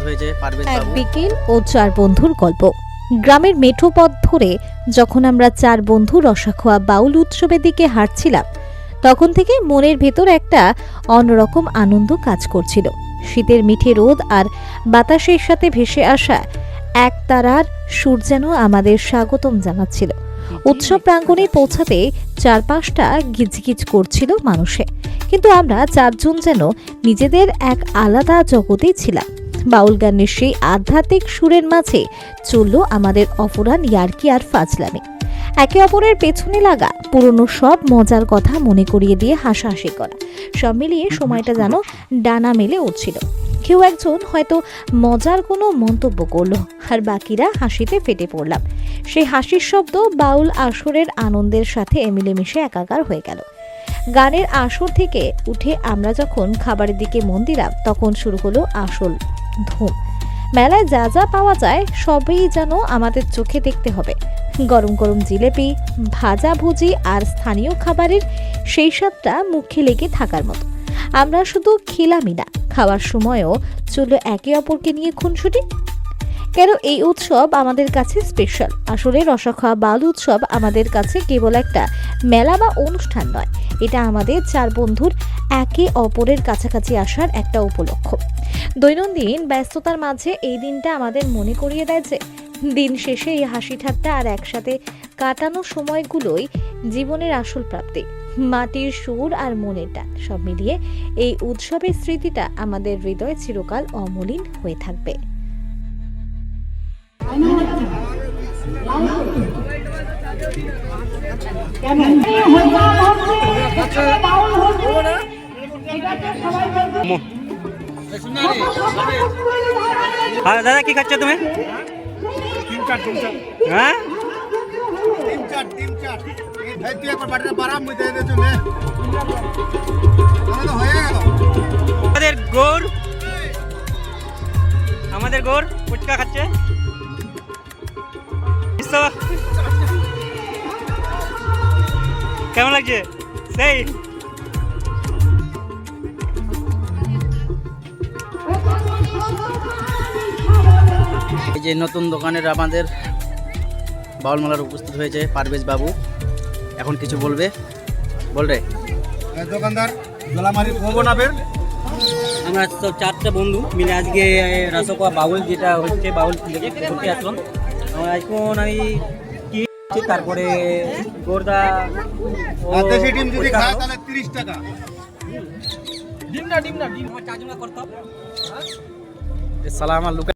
হয়েছে পারভেজ এক বাবু। বিকেল ও চার বন্ধুর গল্প। গ্রামের মেঠো পথ ধরে যখন আমরা চার বন্ধু রসাখোয়া বাউল উৎসবের দিকে হাঁটছিলাম, তখন থেকে মনের ভেতর একটা অন্যরকম আনন্দ কাজ করছিল। শীতের মিঠে রোদ আর বাতাসের সাথে ভেসে আসা এক তারার সুর যেন আমাদের স্বাগতম জানাচ্ছিল। উৎসব প্রাঙ্গণে পৌঁছাতে চারপাশটা গিজগিজ করছিল মানুষে, কিন্তু আমরা চারজন যেন নিজেদের এক আলাদা জগতেই ছিলাম। বাউল গানের সেই আধ্যাত্মিক সুরের মাঝে চলল আমাদের অপরাণ ইয়ার্কি আর ফাজলামি। একে অপরের পেছনে লাগা পুরনো সব মজার কথা মনে করিয়ে দিয়ে হাসাহাসি করা, সব মিলিয়ে সময়টা যেন ডানা মেলে উঠছিল। কেউ একজন হয়তো মজার কোনো মন্তব্য করলো, আর বাকিরা হাসিতে ফেটে পড়লাম। সেই হাসির শব্দ বাউল আসরের আনন্দের সাথে মিলেমিশে একাকার হয়ে গেল। গানের আসর থেকে উঠে আমরা যখন খাবারের দিকে মন দিলাম, তখন শুরু হলো আসল ধুম। মেলায় যা যা পাওয়া যায় সবই যেন আমাদের চোখে দেখতে হবে। গরম গরম জিলেপি, ভাজা ভুজি আর স্থানীয় খাবারের সেই স্বাদটা মুখে লেগে থাকার মতো। আমরা শুধু খেলামই না, খাওয়ার সময়ও চলল একে অপরকে নিয়ে খুনসুটি। কেন এই উৎসব আমাদের কাছে স্পেশাল? আসলে রসাখোয়া বাউল উৎসব আমাদের কাছে কেবল একটা মেলা বা অনুষ্ঠান নয়, এটা আমাদের চার বন্ধুর একে অপরের কাছাকাছি আসার একটা উপলক্ষ। দৈনন্দিন ব্যস্ততার মাঝে এই দিনটা আমাদের মনে করিয়ে দেয় যে দিন শেষে এই হাসি ঠাট্টা আর একসাথে কাটানো সময়গুলোই জীবনের আসল প্রাপ্তি। মাটির সুর আর মনের টান সব মিলিয়ে এই উৎসবের স্মৃতিটা আমাদের হৃদয়ে চিরকাল অমলিন হয়ে থাকবে। দাদা কি খাচ্ছ তুমি? হ্যাঁ, আমাদের গোর ফুচকা খাচ্ছে। কেমন লাগছে? সেই এই যে নতুন দোকানের আমাদের বাউল মেলার উপস্থিত হয়েছে পারভেজ বাবু। এখন কিছু বলবে, বলবে দোকানদার জলামারি বানাবেন। আমরা তো চারটা বন্ধু মিলে আজকে রসাখোয়া বাউল যেটা হচ্ছে বাউল ঘুরতে আসলাম। এখন আমি কি তারপরে গোরদা দেশি ডিম যদি খায় তাহলে 30 টাকা। ডিম না চার্জ করতাম সালাম আর